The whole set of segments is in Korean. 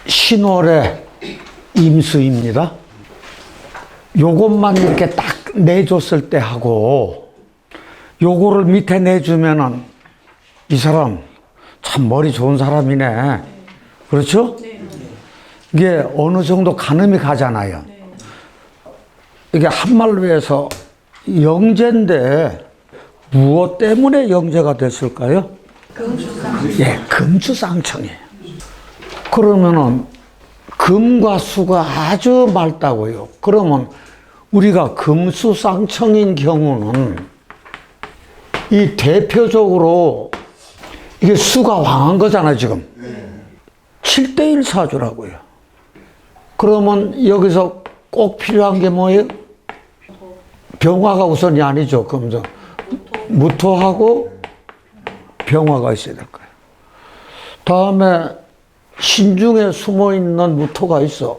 신월의 임수입니다. 요것만 이렇게 딱 내줬을 때 하고 요거를 밑에 내주면은 이 사람 참 머리 좋은 사람이네. 그렇죠? 이게 어느 정도 가늠이 가잖아요. 이게 한말로 해서 영재인데 무엇 때문에 영재가 됐을까요? 금수상청. 예, 금수상청이에요. 그러면은 금과 수가 아주 맑다고요. 그러면 우리가 금수상청인 경우는 이 대표적으로 이게 수가 왕한 거잖아요, 지금. 7대1 사주라고요. 그러면 여기서 꼭 필요한 게 뭐예요? 병화가 우선이 아니죠. 그러면서 무토하고 병화가 있어야 될 거예요. 다음에 신중에 숨어있는 무토가 있어.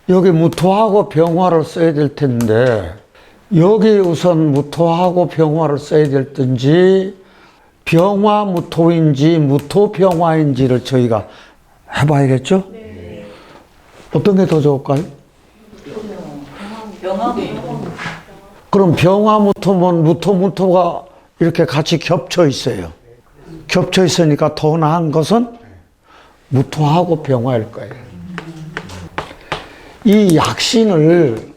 여기 무토하고 병화를 써야 될 텐데 여기 우선 무토하고 병화를 써야 될 든지 병화 무토인지 무토 병화인지를 저희가 해봐야겠죠? 네. 어떤 게 더 좋을까요? 병화. 그럼 병화 무토면 무토 무토가 이렇게 같이 겹쳐 있어요. 겹쳐 있으니까 더 나은 것은 무토하고 병화일 거예요. 이 약신을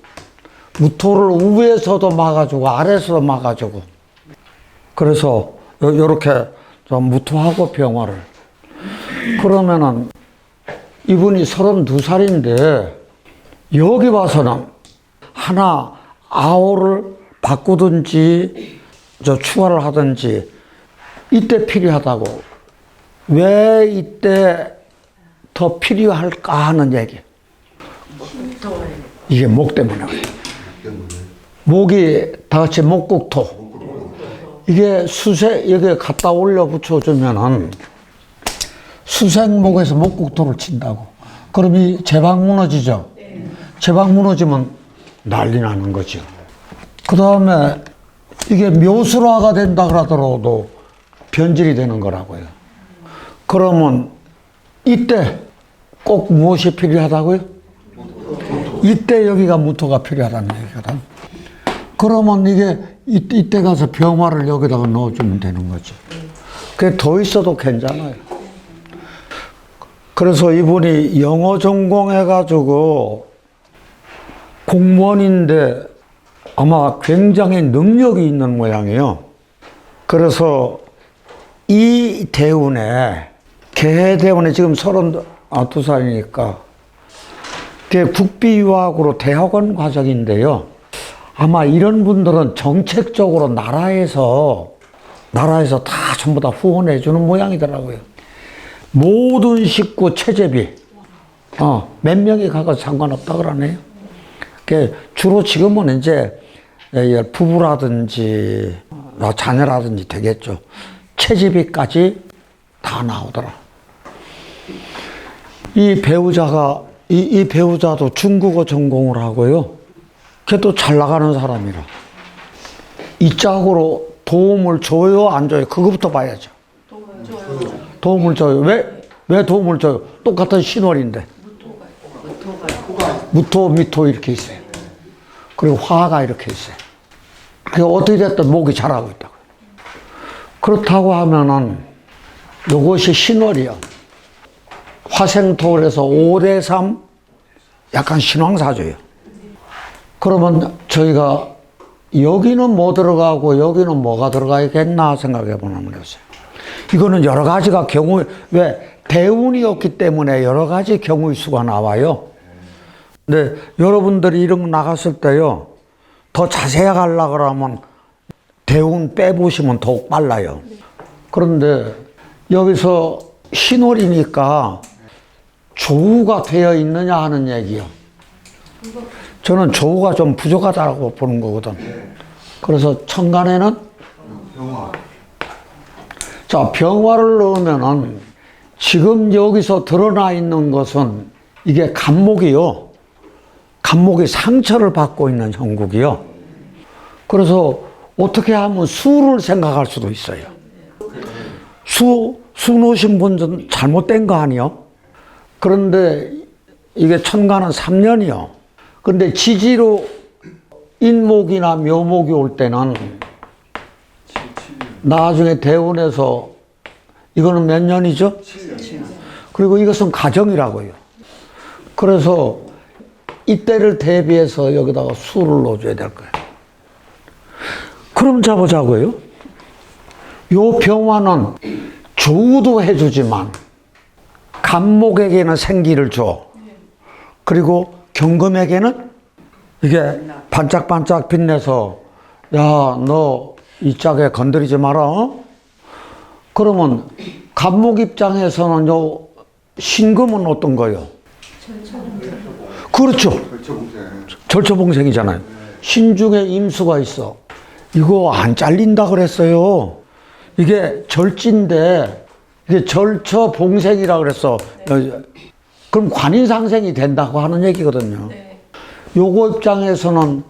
무토를 위에서도 막아주고 아래에서도 막아주고 그래서 요렇게 무토하고 병화를 그러면은 이분이 32살인데 여기 와서는 하나 아오를 바꾸든지 추가를 하든지 이때 필요하다고. 왜 이때 더 필요할까 하는 얘기. 이게 목 때문에 그래요. 목이 다 같이 목국토. 이게 수세, 여기에 갖다 올려 붙여주면은 수생목에서 목국토를 친다고. 그럼 이 제방 무너지죠? 제방 무너지면 난리 나는 거죠. 그 다음에 이게 묘술화가 된다 그러더라도 변질이 되는 거라고요. 그러면 이때 꼭 무엇이 필요하다고요? 이때 여기가 무토가 필요하다는 얘기거든. 그러면 이게 이때 가서 병화를 여기다가 넣어주면 되는 거죠. 그게 더 있어도 괜찮아요. 그래서 이분이 영어 전공해가지고 공무원인데 아마 굉장히 능력이 있는 모양이에요. 그래서 이 대운에, 개해대운에 지금 32살이니까 국비유학으로 대학원 과정인데요. 아마 이런 분들은 정책적으로 나라에서 다 전부 다 후원해 주는 모양이더라고요. 모든 식구 체제비, 몇 명이 가도 상관없다 그러네요. 주로 지금은 이제 부부라든지 자녀라든지 되겠죠. 체제비까지 다 나오더라. 이 배우자가, 이 배우자도 중국어 전공을 하고요. 걔도 잘 나가는 사람이라. 이 짝으로 도움을 줘요, 안 줘요? 그거부터 봐야죠. 도움을 줘요. 왜 도움을 줘요? 똑같은 신월인데. 무토, 미토 이렇게 있어요. 그리고 화가 이렇게 있어요. 그게 어떻게 됐든 목이 잘하고 있다고. 그렇다고 하면은 이것이 신월이요. 화생토에서 5대3 약간 신왕사주예요. 그러면 저희가 여기는 뭐 들어가고 여기는 뭐가 들어가야겠나 생각해 보면 되겠어요. 이거는 여러 가지가 왜 대운이었기 때문에 여러 가지 경우의 수가 나와요. 근데 여러분들이 이런 거 나갔을 때요, 더 자세하게 하려고 그러면 대운 빼보시면 더욱 빨라요. 그런데 여기서 신월이니까 조우가 되어 있느냐 하는 얘기요. 저는 조우가 좀 부족하다고 보는 거거든. 그래서 천간에는 자, 병화를 넣으면은 지금 여기서 드러나 있는 것은 이게 간목이요. 간목이 상처를 받고 있는 형국이요. 그래서 어떻게 하면 수를 생각할 수도 있어요. 수 놓으신 분은 잘못된 거 아니요? 그런데 이게 천간은 3년이요. 근데 지지로 인목이나 묘목이 올 때는 나중에 대운에서 이거는 몇 년이죠? 7년. 그리고 이것은 가정이라고요. 그래서 이때를 대비해서 여기다가 수를 넣어줘야 될 거예요. 그럼 잡아자고요. 요 병화는 조우도 해주지만 간목에게는 생기를 줘. 그리고 경금에게는 이게 반짝반짝 빛내서 야, 너 이 짝에 건드리지 마라. 어? 그러면 간목 입장에서는 요 신금은 어떤 거요? 그렇죠. 절처봉생이잖아요. 신중에 임수가 있어. 이거 안 잘린다 그랬어요. 이게 절지인데 이게 절처봉생이라 그랬어. 그럼 관인상생이 된다고 하는 얘기거든요. 요거 입장에서는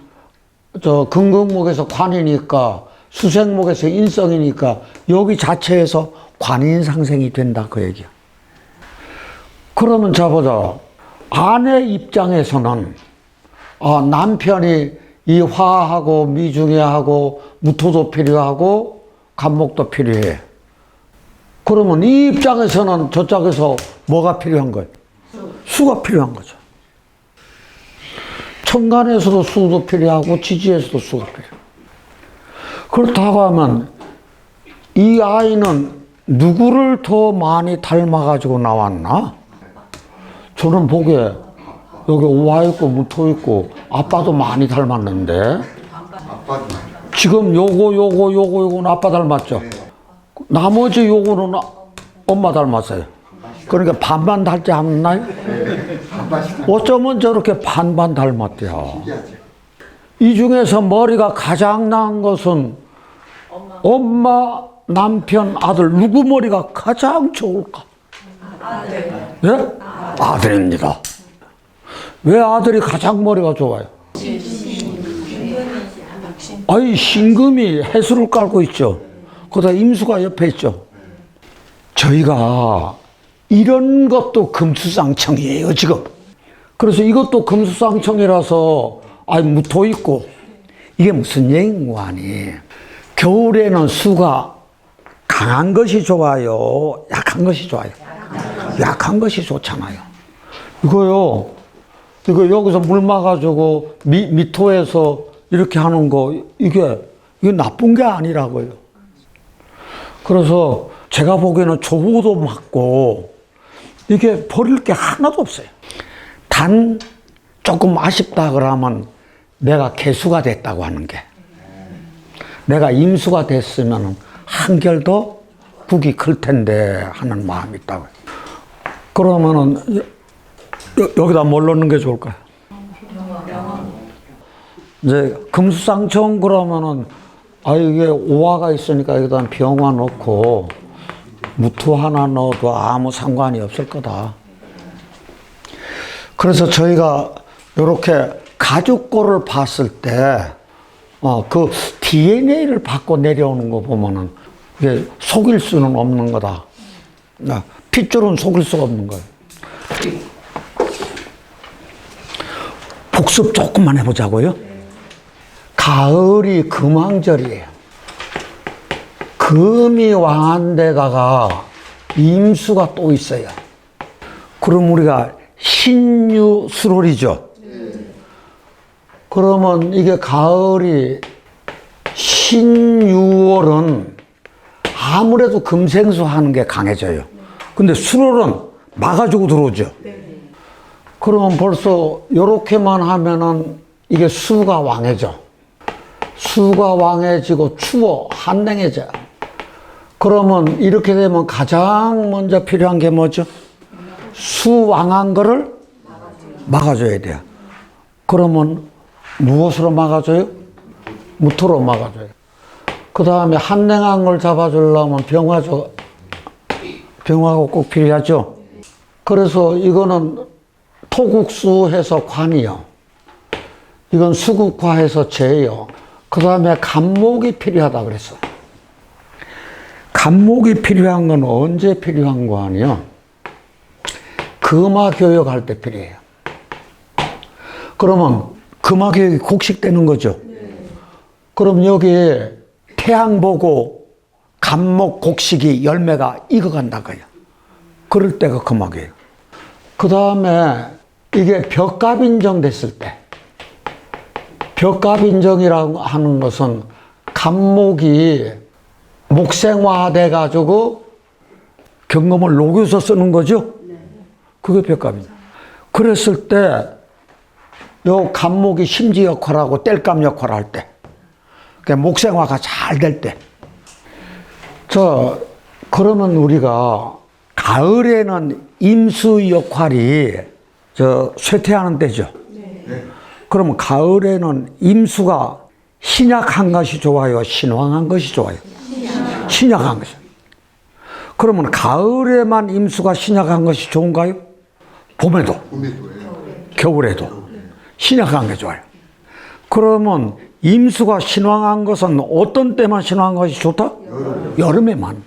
저 금극목에서 관이니까 수생목에서 인성이니까 여기 자체에서 관인상생이 된다 그 얘기야. 그러면 자보자. 아내 입장에서는 남편이 이 화하고 미중해하고 무토도 필요하고 간목도 필요해. 그러면 이 입장에서는 저쪽에서 뭐가 필요한 거예요? 수가 필요한 거죠. 천간에서도 수도 필요하고 지지에서도 수가 필요해요. 그렇다고 하면 이 아이는 누구를 더 많이 닮아가지고 나왔나? 저는 보기에 여기 오화 있고 무토 있고 아빠도 많이 닮았는데 지금 요거는 아빠 닮았죠? 나머지 요거는 엄마 닮았어요. 그러니까 반반 닮지 않나요? 어쩌면 저렇게 반반 닮았대요. 이 중에서 머리가 가장 나은 것은 엄마, 남편, 아들 누구 머리가 가장 좋을까? 아들. 예? 아들입니다. 왜 아들이 가장 머리가 좋아요? 아이 신금이 해수를 깔고 있죠. 거기다 임수가 옆에 있죠. 저희가 이런 것도 금수상청이에요 지금. 그래서 이것도 금수상청이라서 무토 있고 이게 무슨 얘기인가니? 겨울에는 수가 강한 것이 좋아요? 약한 것이 좋아요? 약한 것이 좋잖아요. 이거 여기서 물 막아주고 미토에서 이렇게 하는 거 이게 나쁜 게 아니라고요. 그래서 제가 보기에는 조우도 맞고 이게 버릴 게 하나도 없어요. 단 조금 아쉽다 그러면 내가 개수가 됐다고 하는 게, 내가 임수가 됐으면 한결 더 국이 클 텐데 하는 마음이 있다고요. 그러면은 여기다 뭘 넣는 게 좋을까요? 이제 금수상청 그러면은 이게 오화가 있으니까 여기다 병화 넣고 무토 하나 넣어도 아무 상관이 없을 거다. 그래서 저희가 이렇게 가죽골을 봤을 때 그 DNA를 받고 내려오는 거 보면은 이게 속일 수는 없는 거다. 핏줄은 속일 수가 없는 거예요. 복습 조금만 해보자고요. 가을이 금왕절이에요. 금이 왕한 데다가 임수가 또 있어요. 그럼 우리가 신유술월이죠. 그러면 이게 가을이 신유월은 아무래도 금생수 하는 게 강해져요. 근데 술월은 막아주고 들어오죠. 그러면 벌써 요렇게만 하면은 이게 수가 왕해져. 수가 왕해지고 추워 한랭해져. 그러면 이렇게 되면 가장 먼저 필요한 게 뭐죠? 수 왕한 거를 막아줘야 돼요. 그러면 무엇으로 막아줘요? 무토로 막아줘요. 그 다음에 한랭한 걸 잡아주려면 병화가 꼭 필요하죠. 그래서 이거는 토국수해서 관이요. 이건 수국화해서 재요. 그 다음에 간목이 필요하다 그랬어. 간목이 필요한 건 언제 필요한 거 아니야? 금화 교육할 때 필요해요. 그러면 금화 교육이 곡식되는 거죠. 그럼 여기에 태양 보고 간목 곡식이 열매가 익어간다고요. 그럴 때가 금화 교육. 그 다음에 이게 벽갑인정 됐을 때, 벽갑인정이라고 하는 것은 간목이 목생화돼 가지고 경금을 녹여서 쓰는 거죠. 그게 벽갑인정. 그랬을 때 요 간목이 심지 역할하고 땔감 역할을 할 때, 그러니까 목생화가 잘 될 때. 그러면 우리가 가을에는 임수 역할이 쇠퇴하는 때죠. 그러면 가을에는 임수가 신약한 것이 좋아요? 신황한 것이 좋아요? 신약한 것이. 그러면 가을에만 임수가 신약한 것이 좋은가요? 봄에도? 겨울에도? 신약한 게 좋아요. 그러면 임수가 신황한 것은 어떤 때만 신황한 것이 좋다? 여름에만.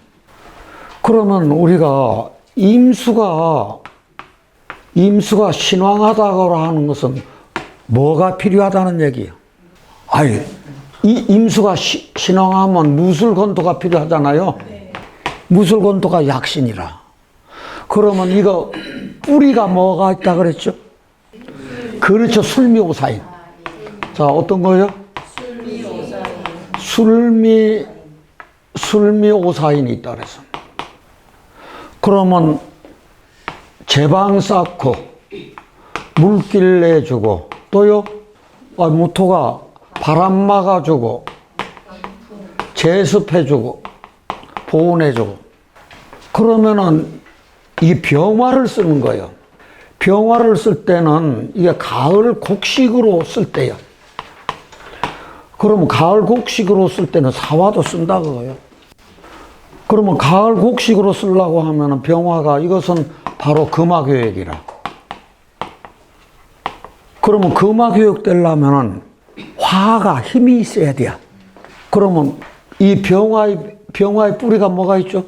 그러면 우리가 임수가 신황하다고 하는 것은 뭐가 필요하다는 얘기예요? 아니, 이 임수가 신황하면 무술건토가 필요하잖아요. 무술건토가 약신이라. 그러면 이거 뿌리가 뭐가 있다 그랬죠? 그렇죠. 술미오사인. 자, 어떤 거예요? 술미오사인이 있다 그랬어. 그러면 제방 쌓고 물길 내주고 또요, 무토가 바람 막아주고 제습해주고 보온해주고. 그러면은 이 병화를 쓰는 거예요. 병화를 쓸 때는 이게 가을 곡식으로 쓸 때요. 그러면 가을 곡식으로 쓸 때는 사화도 쓴다 그거예요. 그러면 가을 곡식으로 쓰려고 하면은 병화가 이것은 바로 금화교육이라. 그러면 금화교육 되려면은 화가 힘이 있어야 돼요. 그러면 이 병화의 뿌리가 뭐가 있죠?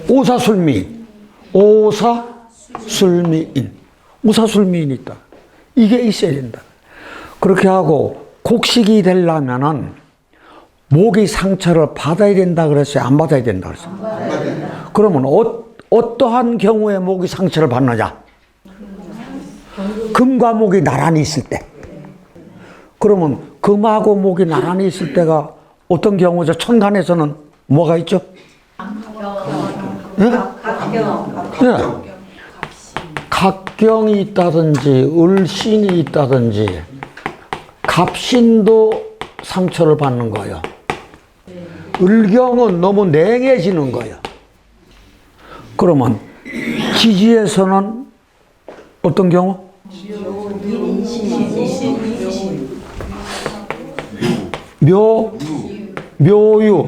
오사술미인. 오사술미인. 오사술미인이 있다. 이게 있어야 된다. 그렇게 하고 곡식이 되려면은 모기 상처를 받아야 된다 그랬어요? 안 받아야 된다 그랬어요? 그러면 어떠한 경우에 모기 상처를 받느냐? 금과 목이 나란히 있을 때. 그러면 금하고 목이 나란히 있을 때가 어떤 경우죠? 천간에서는 뭐가 있죠? 네? 갑경이 있다든지 을신이 있다든지 갑신도 상처를 받는 거예요. 을경은 너무 냉해지는 거예요. 그러면 지지에서는 어떤 경우? 묘유,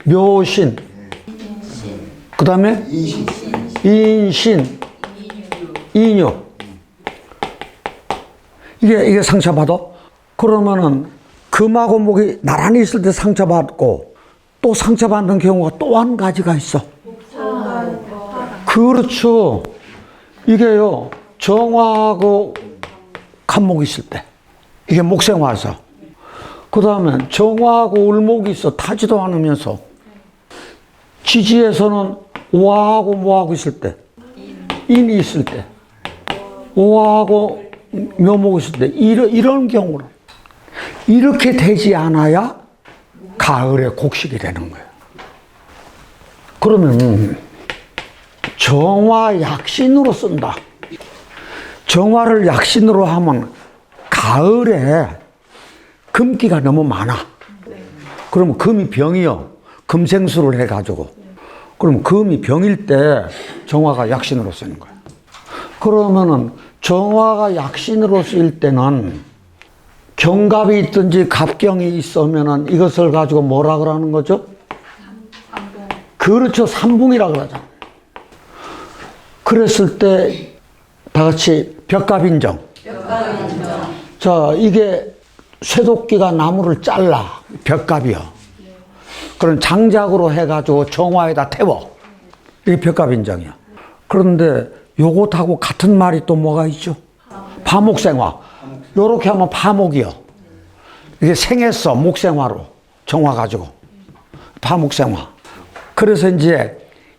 묘신, 그 다음에 인신, 인유. 이게 상처받아? 그러면은 금하고 목이 나란히 있을 때 상처받고 또 상처받는 경우가 또 한 가지가 있어. 그렇죠. 이게요, 정화하고 간목이 있을 때. 이게 목생화에서. 그 다음에 정화하고 을목이 있어. 타지도 않으면서. 지지에서는 오화하고 모하고 있을 때. 인이 있을 때. 오화하고 묘목이 있을 때. 이런 경우는. 이렇게 되지 않아야 가을에 곡식이 되는 거예요. 그러면 정화 약신으로 쓴다. 정화를 약신으로 하면 가을에 금기가 너무 많아. 그러면 금이 병이요. 금생수를 해가지고. 그럼 금이 병일 때 정화가 약신으로 쓰는 거예요. 그러면은 정화가 약신으로 쓰일 때는 경갑이 있든지 갑경이 있으면은 이것을 가지고 뭐라 그러는 거죠? 그렇죠. 삼붕이라 그러잖아. 그랬을 때 다 같이 벽갑인정. 자, 이게 쇠도끼가 나무를 잘라, 벽갑이요. 그런 장작으로 해가지고 정화에다 태워. 이게 벽갑인장이야. 그런데 요것하고 같은 말이 또 뭐가 있죠? 파목생화. 요렇게 하면 파목이요. 이게 생했어, 목생화로. 정화 가지고. 파목생화. 그래서 이제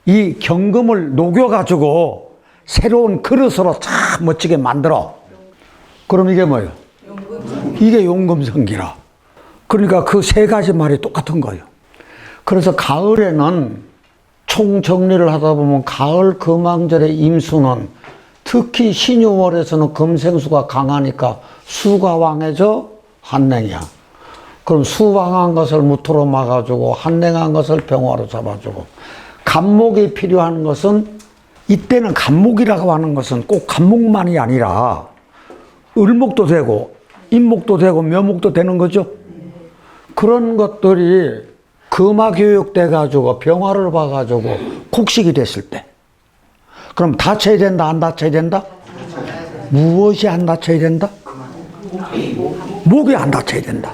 이 경금을 녹여가지고 새로운 그릇으로 참 멋지게 만들어. 그럼 이게 뭐예요? 이게 용금성기라. 그러니까 그 세 가지 말이 똑같은 거예요. 그래서 가을에는 총 정리를 하다 보면 가을 금왕절의 임수는 특히 신유월에서는 금생수가 강하니까 수가 왕해져 한냉이야. 그럼 수왕한 것을 무토로 막아주고 한냉한 것을 병화로 잡아주고, 간목이 필요한 것은, 이때는 간목이라고 하는 것은 꼭 간목만이 아니라 을목도 되고 임목도 되고 묘목도 되는 거죠. 그런 것들이 금화교육돼 가지고 병화를 봐가지고 곡식이 됐을 때, 그럼 다쳐야 된다, 안 다쳐야 된다? 무엇이 안 다쳐야 된다? 목이 안 다쳐야 된다.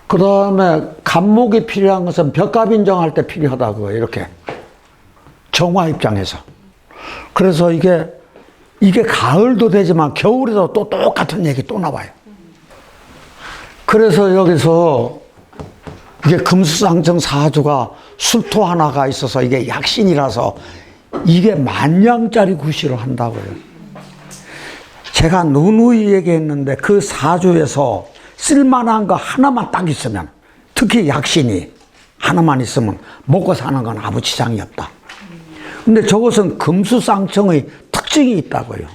그 다음에 간목이 필요한 것은 벽갑인정할 때 필요하다고, 이렇게 정화 입장에서. 그래서 이게 가을도 되지만 겨울에도 또 똑같은 얘기 또 나와요. 그래서 여기서 이게 금수상청 사주가 술토 하나가 있어서 이게 약신이라서 이게 만냥짜리 구실을 한다고요. 제가 누누이 얘기했는데 그 사주에서 쓸만한 거 하나만 딱 있으면, 특히 약신이 하나만 있으면 먹고 사는 건 아무 지장이 없다. 근데 저것은 금수상청의 특징이 있다고요.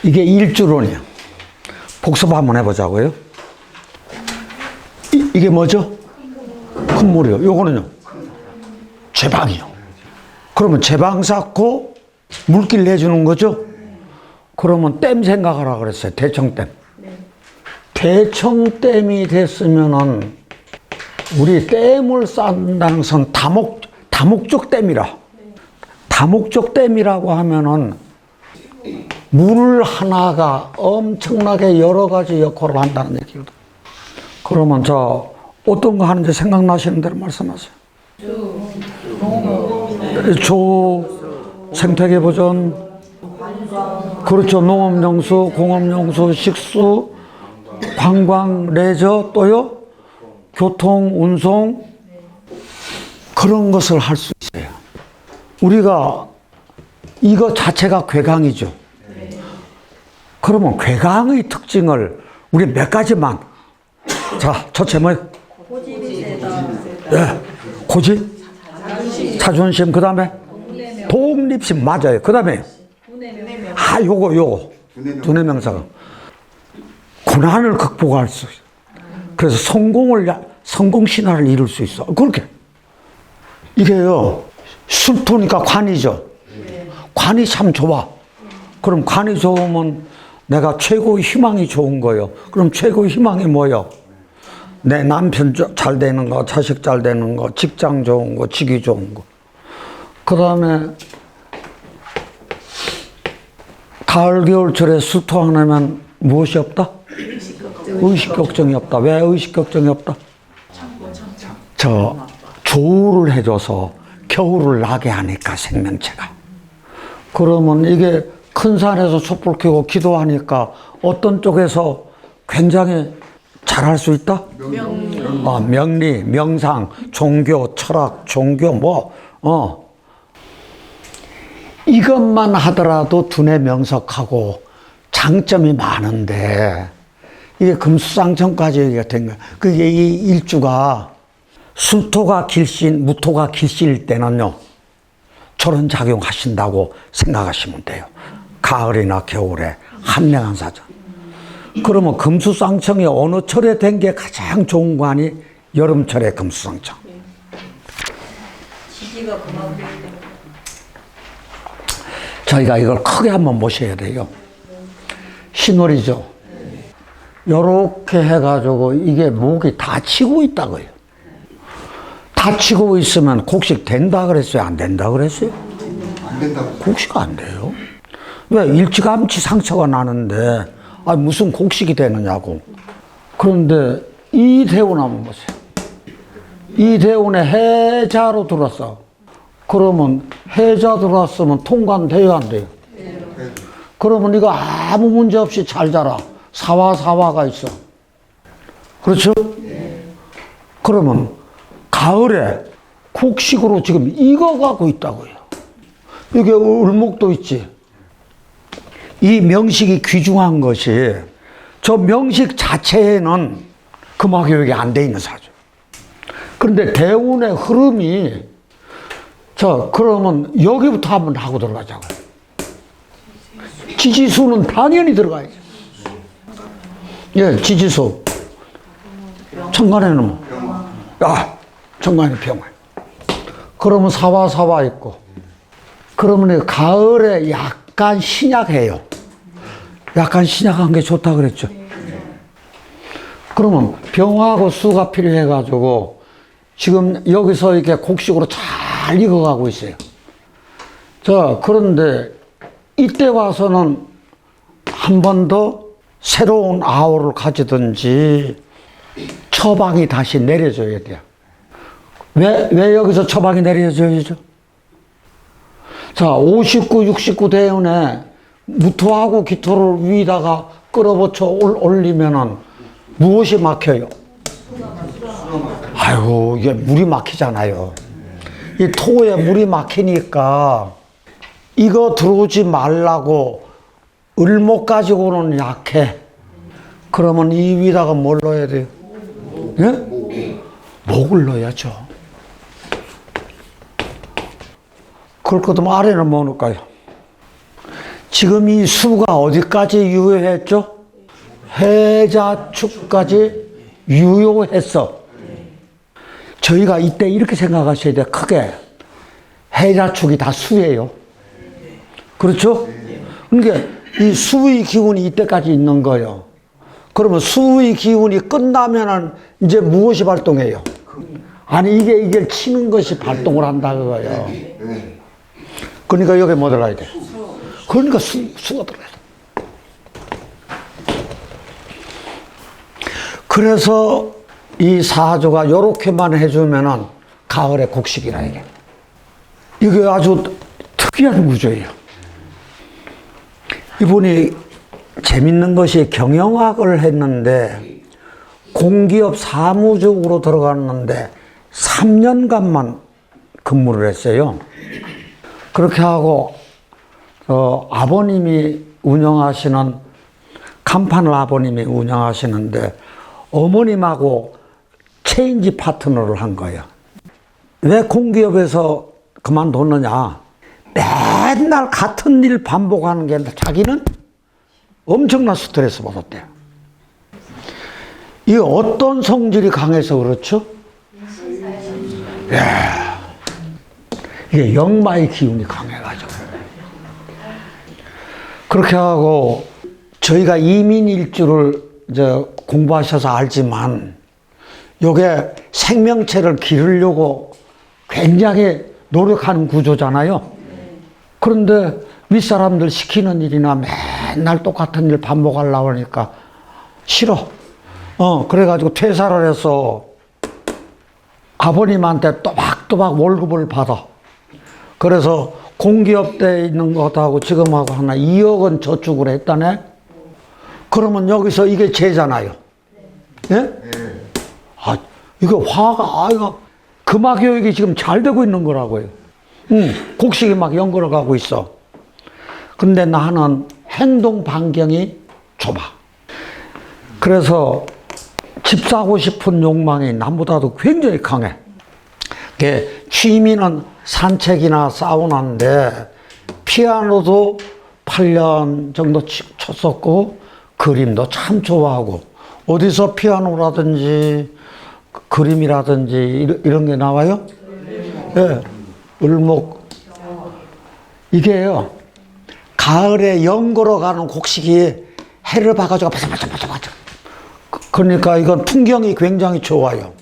이게 일주론이에요. 복습 한번 해보자고요. 이게 뭐죠? 큰물이요. 요거는요? 제방이요. 그러면 제방 쌓고 물길 내주는 거죠? 그러면 댐 생각하라 그랬어요. 대청댐. 대청댐이 됐으면은 우리 댐을 쌓는다는 것은 다목적 댐이라. 다목적 댐이라고 하면은 물 하나가 엄청나게 여러 가지 역할을 한다는 얘기거든. 그러면 저 어떤 거 하는지 생각나시는 대로 말씀하세요. 조, 생태계보전, 그렇죠. 농업용수, 공업용수, 식수, 관광, 레저, 또요 교통, 운송, 그런 것을 할 수 있어요. 우리가 이거 자체가 괴강이죠. 그러면 괴강의 특징을 우리 몇 가지만. 자, 첫째 뭐예요? 예, 고집, 자존심, 그 다음에 독립심, 맞아요. 그 다음에 요거 두뇌 명사가 고난을 극복할 수 있어. 그래서 성공 신화를 이룰 수 있어. 그렇게 이게요, 술토니까 관이죠. 관이 참 좋아. 그럼 관이 좋으면 내가 최고의 희망이 좋은 거예요. 그럼 최고의 희망이 뭐예요? 내 남편 잘 되는 거, 자식 잘 되는 거, 직장 좋은 거, 직위 좋은 거. 그 다음에 가을, 겨울철에 수토 하나면 무엇이 없다? 의식 걱정이 없다. 왜 의식 걱정이 없다? 조우를 해줘서 겨울을 나게 하니까, 생명체가. 그러면 이게 큰 산에서 촛불 켜고 기도하니까 어떤 쪽에서 굉장히 잘할 수 있다? 명리, 명상, 종교, 철학, 종교, 이것만 하더라도 두뇌 명석하고 장점이 많은데, 이게 금수상청까지 얘기가 된 거야. 그게 이 일주가 술토가 길신, 무토가 길신일 때는요, 저런 작용하신다고 생각하시면 돼요. 가을이나 겨울에 한랭한 사전. 그러면 금수상청이 어느 철에 된 게 가장 좋은 관이 여름철에 금수상청. 저희가 이걸 크게 한번 보셔야 돼요. 신월이죠. 요렇게 해가지고 이게 목이 다치고 있다고요. 다치고 있으면 곡식 된다 그랬어요? 안 된다 그랬어요? 안 된다고. 곡식 안 돼요. 왜 일찌감치 상처가 나는데 무슨 곡식이 되느냐고. 그런데 이대운 한번 보세요. 이대운에 해자로 들어왔어. 그러면 해자 들어왔으면 통관돼야 안 돼요? 그러면 이거 아무 문제 없이 잘 자라. 사화가 있어. 그렇죠? 그러면 가을에 곡식으로 지금 익어가고 있다고요. 이게 을목도 있지. 이 명식이 귀중한 것이 저 명식 자체에는 금화교육이 안 돼 있는 사주. 그런데 대운의 흐름이 그러면 여기부터 한번 하고 들어가자고요. 지지수는 당연히 들어가야죠. 예, 지지수. 천간에는 천간에 병을. 그러면 사화 있고. 그러면 가을에 약간 신약해요. 약간 신약한 게 좋다 그랬죠. 그러면 병하고 수가 필요해가지고 지금 여기서 이렇게 곡식으로 잘 익어가고 있어요. 그런데 이때 와서는 한 번 더 새로운 아우를 가지든지 처방이 다시 내려줘야 돼요. 왜 여기서 처방이 내려져야죠? 59, 69 대운에 무토하고 기토를 위에다가 끌어붙여 올리면은 무엇이 막혀요? 아이고, 이게 물이 막히잖아요. 이 토에 물이 막히니까 이거 들어오지 말라고 을목 가지고는 약해. 그러면 이 위에다가 뭘 넣어야 돼요? 예? 목을 넣어야죠. 그럴 거면 아래는 뭐 넣을까요? 지금 이 수가 어디까지 유효했죠? 해자축까지 유효했어. 저희가 이때 이렇게 생각하셔야 돼요. 크게. 해자축이 다 수예요. 그렇죠? 그러니까 이 수의 기운이 이때까지 있는 거예요. 그러면 수의 기운이 끝나면은 이제 무엇이 발동해요? 아니, 이게 치는 것이 발동을 한다 그거예요. 그러니까 여기 뭐 들어가야 돼? 그러니까 수가 들어가야 돼. 그래서 이 사주가 요렇게만 해주면은 가을에 곡식이라 이게. 이게 아주 특이한 구조예요. 이분이 재밌는 것이 경영학을 했는데 공기업 사무직으로 들어갔는데 3년간만 근무를 했어요. 그렇게 하고 아버님이 운영하시는 간판을 아버님이 운영하시는데 어머님하고 체인지 파트너를 한 거예요. 왜 공기업에서 그만뒀느냐? 맨날 같은 일 반복하는 게 아니라 자기는 엄청난 스트레스 받았대요. 이게 어떤 성질이 강해서 그렇죠? 이게 역마의 기운이 강해가지고. 그렇게 하고 저희가 이민일주를 이제 공부하셔서 알지만 요게 생명체를 기르려고 굉장히 노력하는 구조잖아요. 그런데 윗사람들 시키는 일이나 맨날 똑같은 일 반복하려고 하니까 싫어. 그래가지고 퇴사를 해서 아버님한테 또박또박 월급을 받아. 그래서 공기업대에 있는 것하고 지금하고 하나 2억 원 저축을 했다네? 그러면 여기서 이게 죄잖아요. 예? 이거 이거 금화교육이 지금 잘 되고 있는 거라고요. 곡식이 막 연걸어 가고 있어. 근데 나는 행동 반경이 좁아. 그래서 집 사고 싶은 욕망이 남보다도 굉장히 강해. 취미는 산책이나 사우나인데 피아노도 8년 정도 쳤었고 그림도 참 좋아하고 어디서 피아노라든지 그림이라든지 이런 게 나와요? 네. 을목. 이게요, 가을에 연걸어 가는 곡식이 해를 봐가지고 바삭바삭바삭. 그러니까 이건 풍경이 굉장히 좋아요.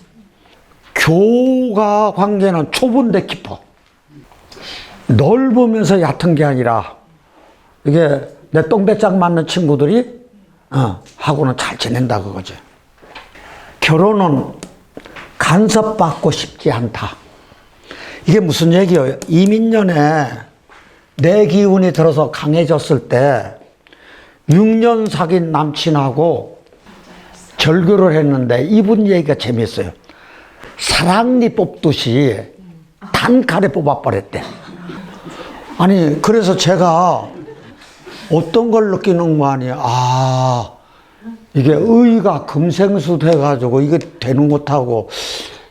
교가 관계는 좁은데 깊어. 넓으면서 얕은 게 아니라 이게 내 똥배짱 맞는 친구들이 하고는 잘 지낸다 그거지. 결혼은 간섭받고 싶지 않다. 이게 무슨 얘기예요? 이민년에 내 기운이 들어서 강해졌을 때 6년 사귄 남친하고 절교를 했는데 이분 얘기가 재미있어요. 사랑니 뽑듯이 단칼에 뽑아버렸대. 아니 그래서 제가 어떤 걸 느끼는 거 아니에요. 아 이게 의가 금생수 돼가지고 이게 되는 것하고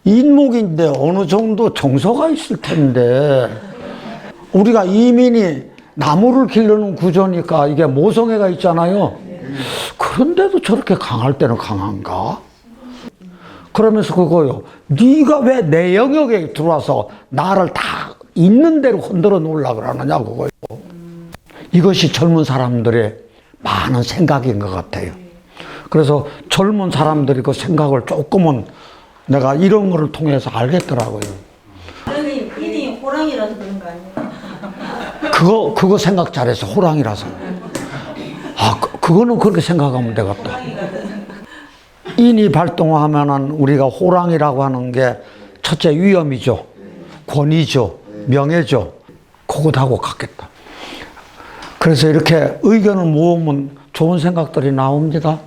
인목인데 어느 정도 정서가 있을 텐데 우리가 이민이 나무를 기르는 구조니까 이게 모성애가 있잖아요. 그런데도 저렇게 강할 때는 강한가? 그러면서 그거요. 네가 왜 내 영역에 들어와서 나를 다 있는 대로 흔들어 놓으려고 그러느냐 그거요. 이것이 젊은 사람들의 많은 생각인 것 같아요. 그래서 젊은 사람들이 그 생각을 조금은 내가 이런 거를 통해서 알겠더라고요. 그러니 인이 호랑이라서 그런 거 아니에요? 그거 생각 잘해서 호랑이라서. 아, 그거는 그렇게 생각하면 되겠다. 인이 발동하면은 우리가 호랑이라고 하는 게 첫째 위험이죠. 권위죠. 명예죠. 그것하고 같겠다. 그래서 이렇게 의견을 모으면 좋은 생각들이 나옵니다.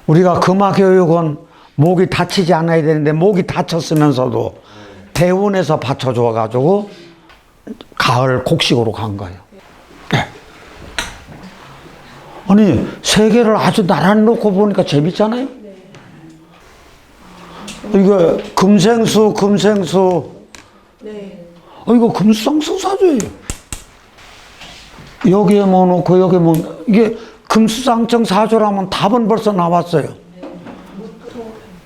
우리가 금화교육은 목이 다치지 않아야 되는데 목이 다쳤으면서도 대원에서 받쳐줘가지고 가을 곡식으로 간 거예요. 네. 아니 세계를 아주 나란히 놓고 보니까 재밌잖아요. 이거 금생수 네. 이거 금수상승사주예요. 여기에 뭐 놓고 여기에 뭐 이게 금수상청 사주라면 답은 벌써 나왔어요.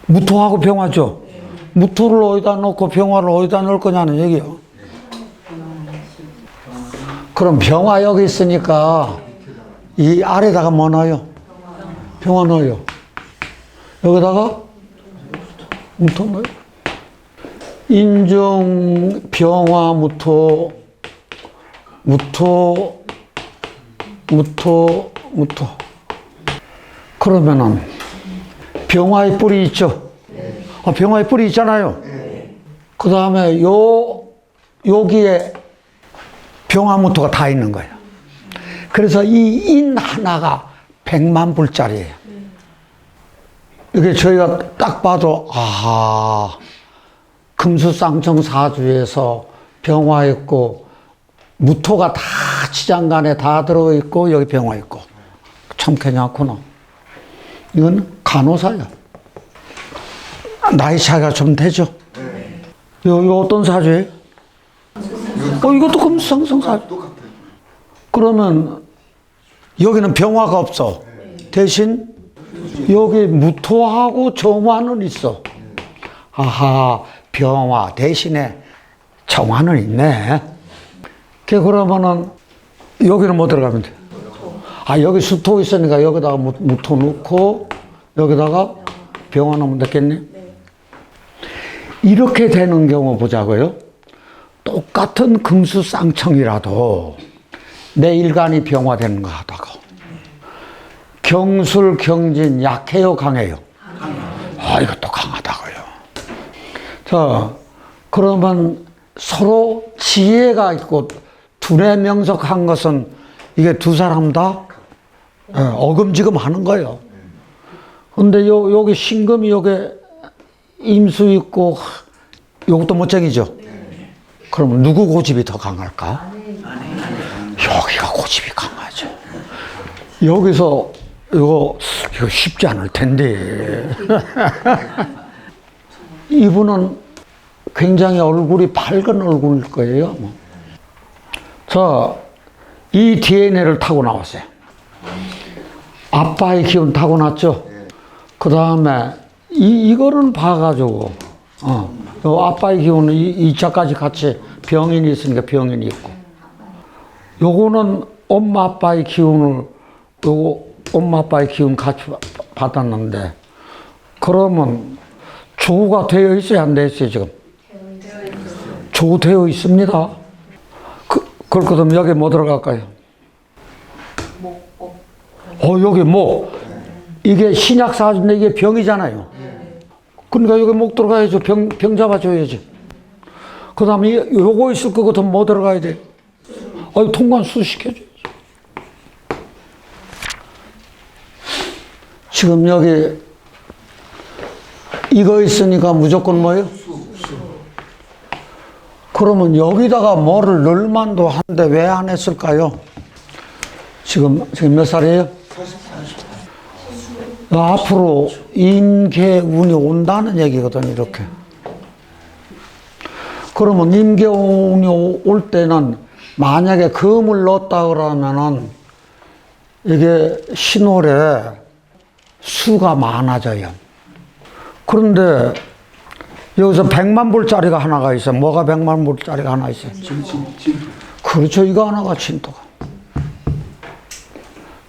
무토하고 병화죠. 무토를 어디다 놓고 병화를 어디다 넣을 거냐는 얘기예요. 그럼 병화 여기 있으니까 이 아래다가 뭐 넣어요? 병화 넣어요. 여기다가 무토 넣어요. 인중 병화 무토 그러면은 병화의 뿔이 있죠. 병화의 뿔이 있잖아요. 그 다음에 여기에 병화무토가 다 있는 거예요. 그래서 이 인 하나가 100만 불짜리예요. 이게 저희가 딱 봐도 금수쌍청 사주에서 병화 있고 무토가 다 치장간에 다 들어있고 여기 병화 있고 참 괜찮구나. 이건 간호사야. 나이 차이가 좀 되죠? 이거 어떤 사주예요? 이것도 금수쌍청 사주. 그러면 여기는 병화가 없어. 대신 여기 무토하고 정화는 있어. 아하, 병화 대신에 정화는 있네. 그러면은 여기는 뭐 들어가면 돼? 여기 수토 있으니까 여기다가 무토 넣고 여기다가 병화 넣으면 되겠네. 이렇게 되는 경우 보자고요. 똑같은 금수쌍청이라도 내 일간이 병화되는 거 하다가 경술, 경진 약해요, 강해요? 이것도 강하다고요. 자, 그러면 서로 지혜가 있고 두뇌 명석한 것은 이게 두 사람 다 어금지금 하는 거예요. 근데 여기 신금이 여기 임수 있고 요것도 멋쟁이죠. 그러면 누구 고집이 더 강할까? 여기가 고집이 강하죠. 여기서 이거 쉽지 않을 텐데. 이분은 굉장히 얼굴이 밝은 얼굴일 거예요. 자, 이 DNA를 타고 나왔어요. 아빠의 기운 타고났죠. 그 다음에 이거는 봐가지고 아빠의 기운은 2차까지 같이 병인이 있으니까 병인이 있고, 요거는 엄마 아빠의 기운을 엄마 아빠의 기운 같이 받았는데, 그러면 조가 되어 있어요, 안 되어 있어요? 지금 조 되어 있습니다. 그렇거든. 여기 뭐 들어갈까요? 여기 목. 이게 신약 사주인데 이게 병이잖아요. 그러니까 여기 목 들어가야죠. 병 잡아줘야지. 그 다음에 요거 있을 것 같으면 뭐 들어가야 돼? 통관 수 시켜줘야지. 지금 여기 이거 있으니까 무조건 뭐예요? 그러면 여기다가 뭐를 넣을 만도 한데 왜 안 했을까요? 지금 몇 살이에요? 앞으로 임계운이 온다는 얘기거든, 이렇게. 그러면 임계운이 올 때는 만약에 금을 넣었다 그러면은 이게 신월에 수가 많아져요. 그런데 여기서 100만 불짜리가 하나가 있어. 뭐가 100만 불짜리가 하나 있어? 진토. 그렇죠. 이거 하나가 진토가.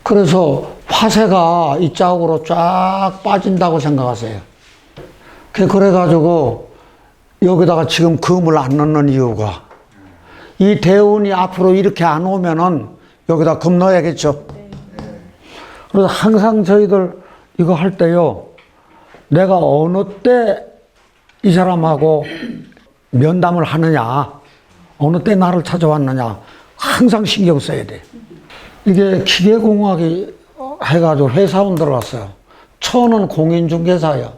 그래서 화세가 이쪽으로 쫙 빠진다고 생각하세요. 그래가지고 여기다가 지금 금을 안 넣는 이유가 이 대운이 앞으로 이렇게 안 오면은 여기다 금 넣어야겠죠. 그래서 항상 저희들 이거 할 때요. 내가 어느 때 이 사람하고 면담을 하느냐, 어느 때 나를 찾아왔느냐, 항상 신경 써야 돼. 이게 기계공학이 해가지고 회사원 들어갔어요. 천은 공인중개사예요.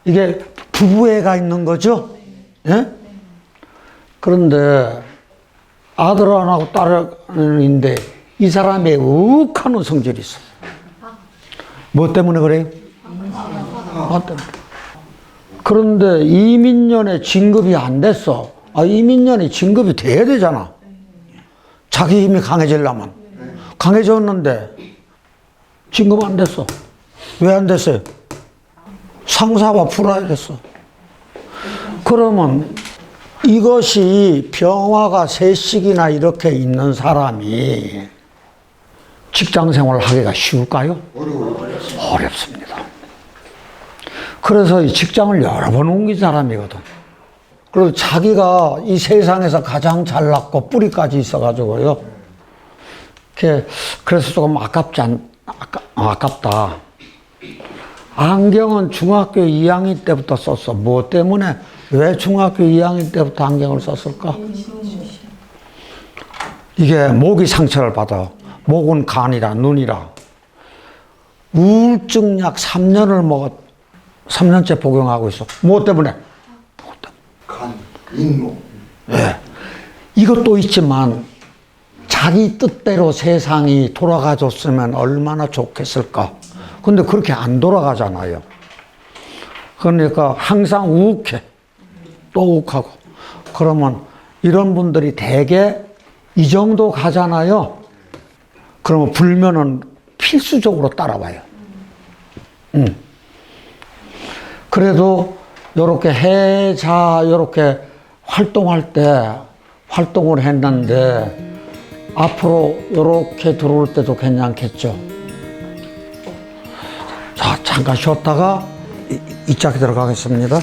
이게 부부애가 있는 거죠? 예? 그런데 아들 하나하고 딸인데 이 사람의 욱하는 성질이 있어. 뭐 때문에 그래요? 때문에. 그런데 이민년에 진급이 안 됐어. 이민년에 진급이 돼야 되잖아. 자기 힘이 강해지려면. 강해졌는데 진급 안 됐어. 왜 안 됐어요? 상사가 풀어야 됐어. 그러면 이것이 병화가 세식이나 이렇게 있는 사람이 직장생활을 하기가 쉬울까요? 어렵습니다. 그래서 이 직장을 여러 번 옮긴 사람이거든. 그리고 자기가 이 세상에서 가장 잘났고 뿌리까지 있어가지고요. 그래서 조금 아깝다. 안경은 중학교 2학년 때부터 썼어. 뭐 때문에? 왜 중학교 2학년 때부터 안경을 썼을까? 이게 목이 상처를 받아. 목은 간이라, 눈이라. 우울증 약 3년째 복용하고 있어. 뭐 때문에? 간, 인모. 네. 이것도 있지만 자기 뜻대로 세상이 돌아가줬으면 얼마나 좋겠을까. 근데 그렇게 안 돌아가잖아요. 그러니까 항상 우욱해. 또 우욱하고. 그러면 이런 분들이 대개 이 정도 가잖아요. 그러면 불면은 필수적으로 따라와요. 그래도 요렇게 해자 요렇게 활동할 때 활동을 했는데 앞으로 요렇게 들어올 때도 괜찮겠죠. 자, 잠깐 쉬었다가 이 짝에 들어가겠습니다.